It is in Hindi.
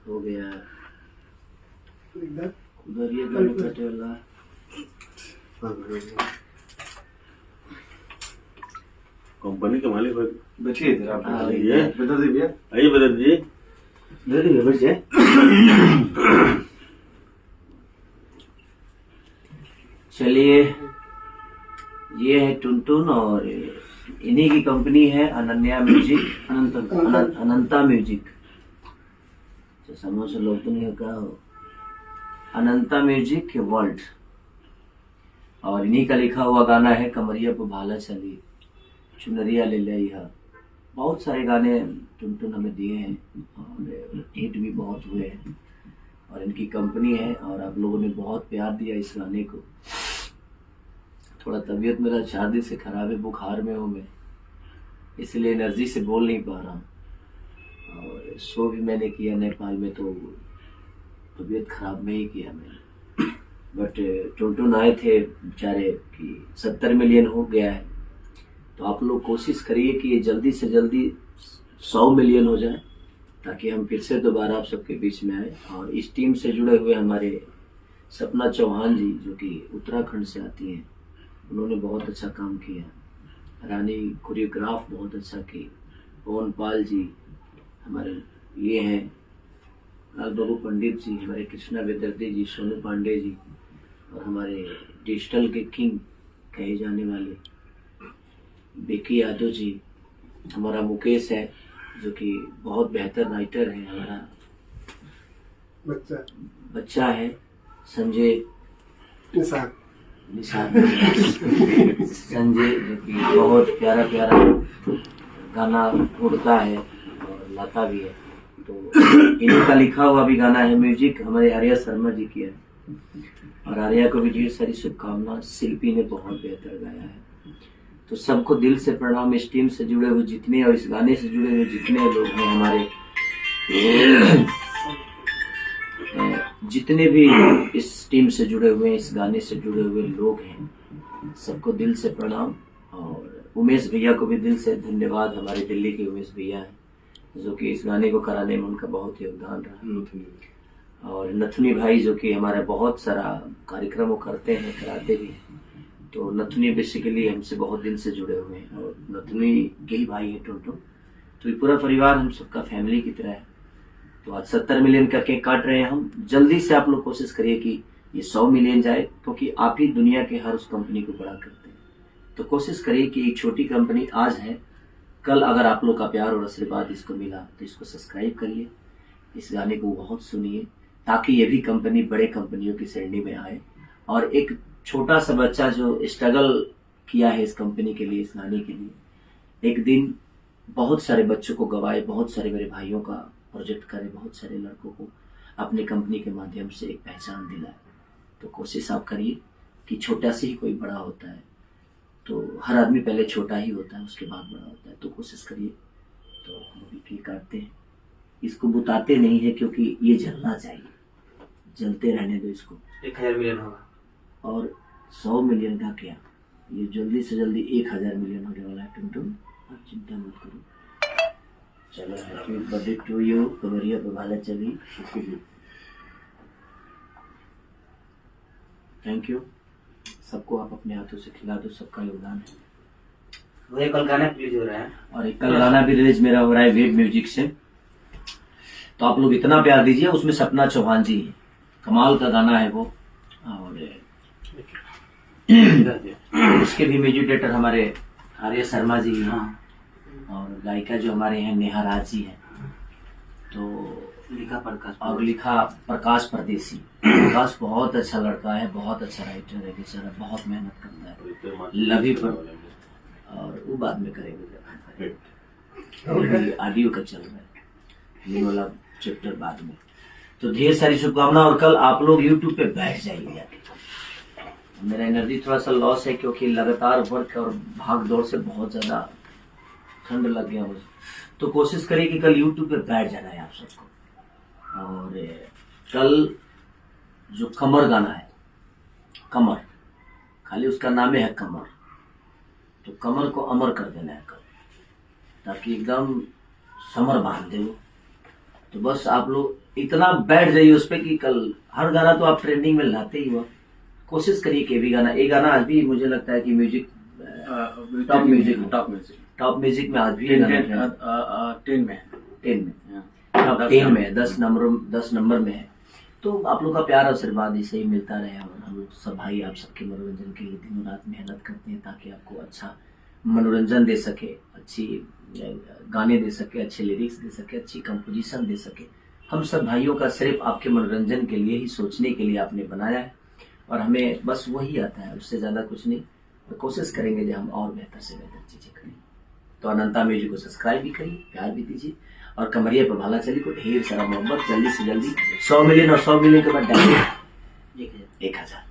हो गया उधर ये गाड़ी कटे वाला कंपनी के मालिक बैठिए इधर आप ये बता दीजिए आइए बता दीजिए बैठ जाए। चलिए, ये है टुनटुन और इन्हीं की कंपनी है अनन्या म्यूजिक, अनंता म्यूजिक। तो समझ लोग तो नहीं का हो, अनंता म्यूजिक वर्ल्ड। और इन्हीं का लिखा हुआ गाना है कमरिया पे भाला चली चुनरिया ले लिया। बहुत सारे गाने टुनटुन हमें दिए हैं और हिट भी बहुत हुए हैं और इनकी कंपनी है और आप लोगों ने बहुत प्यार दिया इस गाने को। थोड़ा तबीयत मेरा 4 दिन से खराब है, बुखार में हूँ मैं, इसलिए एनर्जी से बोल नहीं पा रहा हूँ। और शो भी मैंने किया नेपाल में तो तबीयत खराब में ही किया मैंने। बट टुनटुन आए थे बेचारे कि 70 मिलियन हो गया है, तो आप लोग कोशिश करिए कि ये जल्दी से जल्दी 100 मिलियन हो जाए ताकि हम फिर से दोबारा आप सबके बीच में आए। और इस टीम से जुड़े हुए हमारे सपना चौहान जी जो कि उत्तराखंड से आती हैं, उन्होंने बहुत अच्छा काम किया। रानी कोरियोग्राफ बहुत अच्छा की। पवन पाल जी हमारे ये हैं, लाल बाबू पंडित जी, हमारे कृष्णा विद्यार्थी जी, सोनू पांडे जी और हमारे डिजिटल के किंग कहे जाने वाले बेकी यादव जी, हमारा मुकेश है जो कि बहुत बेहतर राइटर है, हमारा बच्चा है संजय निषाद संजय जो कि बहुत प्यारा प्यारा गाना उड़ता है और लाता भी है। तो इनका लिखा हुआ भी गाना है, म्यूजिक हमारे आर्या शर्मा जी की है और आर्या को भी ढेर सारी शुभकामना। शिल्पी ने बहुत बेहतर गाया है। तो सबको दिल से प्रणाम। इस टीम से जुड़े हुए जितने और इस गाने से जुड़े हुए जितने लोग हैं, हमारे जितने भी इस टीम से जुड़े हुए हैं, इस गाने से जुड़े हुए लोग हैं, सबको दिल से प्रणाम। और उमेश भैया को भी दिल से धन्यवाद, हमारे दिल्ली के उमेश भैया हैं जो कि इस गाने को कराने में उनका बहुत योगदान रहा। और नथुनी भाई जो कि हमारा बहुत सारा कार्यक्रम करते हैं, कराते भी हैं। तो नथुनी बेसिकली हमसे बहुत दिन से जुड़े हुए हैं और नथुनी के ही भाई है टुनटुन। तो ये पूरा परिवार हम सबका फैमिली की तरह है। तो आज 70 मिलियन का केक काट रहे हैं हम। जल्दी से आप लोग कोशिश करिए कि ये 100 मिलियन जाए, क्योंकि आप ही दुनिया के हर उस कंपनी को बड़ा करते हैं। तो कोशिश करिए कि एक छोटी कंपनी आज है, कल अगर आप लोग का प्यार और आशीर्वाद इसको मिला तो इसको सब्सक्राइब करिए, इस गाने को बहुत सुनिए ताकि ये भी कंपनी बड़े कंपनियों की श्रेणी में आए। और एक छोटा सा बच्चा जो स्ट्रगल किया है इस कंपनी के लिए, इस गाने के लिए, एक दिन बहुत सारे बच्चों को गवाए, बहुत सारे मेरे भाइयों का प्रोजेक्ट करे, बहुत सारे लड़कों को अपने कंपनी के माध्यम से एक पहचान दिलाए। तो कोशिश आप करिए कि छोटा से ही कोई बड़ा होता है। तो हर आदमी पहले छोटा ही होता है, उसके बाद बड़ा होता है। तो कोशिश करिए। तो हम अभी केक काटते हैं, इसको बुताते नहीं है क्योंकि ये जलना चाहिए, जलते रहने दो इसको। 1000 मिलियन होगा और 100 मिलियन का क्या, ये जल्दी से जल्दी 1000 मिलियन होने वाला है टुनटुन, आप चिंता मत करो। चलो, हैप्पी बर्थडे टू यू, कमरिया पे भाला चली। थैंक यू सबको, आप अपने हाथों से खिला दो, सबका योगदान है। वही कल गाना रिलीज हो रहा है और एक कल गाना भी रिलीज मेरा हो रहा है वेब म्यूजिक से। तो आप लोग इतना प्यार दीजिए। उसमें सपना चौहान जी है, कमाल का गाना है वो। और उसके भी म्यूजिक डायरेक्टर हमारे आर्य शर्मा जी हैं और गायिका जो हमारे हैं नेहा राज जी है। तो लिखा प्रकाश परदेसी। प्रकाश बहुत अच्छा लड़का है, बहुत अच्छा राइटर है बेचारा, बहुत मेहनत करता है। लवी पर और वो बाद में करेंगे, ऑडियो का चल रहा है ये वाला चैप्टर बाद में। तो ढेर सारी शुभकामना। और कल आप लोग यूट्यूब पे बैठ जाइए। मेरा एनर्जी थोड़ा सा लॉस है क्योंकि लगातार वर्क और भाग दौड़ से बहुत ज्यादा ठंड लग गया मुझे। तो कोशिश करिए कि कल यूट्यूब पे बैठ जाना है आप सबको। और कल जो कमर गाना है, कमर खाली उसका नाम है कमर, तो कमर को अमर कर देना है कल, ताकि एकदम समर बांध दे। तो बस आप लोग इतना बैठ जाइए उस पर कि कल हर गाना तो आप ट्रेंडिंग में लाते ही हो। कोशिश करिए कि भी गाना, ये गाना आज भी मुझे लगता है कि म्यूजिक टॉप म्यूजिक में आज भी ये गाना है। 10 में 10 में टॉप 10 में 10 नंबर में है। तो आप लोग का प्यार आशीर्वाद ऐसे ही मिलता रहे और हम लोग सब भाई आप सबके मनोरंजन के लिए दिनों रात मेहनत करते हैं ताकि आपको अच्छा मनोरंजन दे सके, अच्छी गाने दे सके, अच्छे लिरिक्स दे सके, अच्छी कंपोजिशन दे सके। हम सब भाइयों का सिर्फ आपके मनोरंजन के लिए ही, सोचने के लिए आपने बनाया है और हमें बस वही आता है, उससे ज़्यादा कुछ नहीं। तो कोशिश करेंगे जो हम और बेहतर से बेहतर चीज़ें करें। तो अनंता म्यूजिक को सब्सक्राइब भी करिए, प्यार भी दीजिए और कमरिया पर भाला चली को ढेर सारा मोहब्बत, जल्दी से जल्दी 100 मिलियन और 100 मिलियन के बाद 1000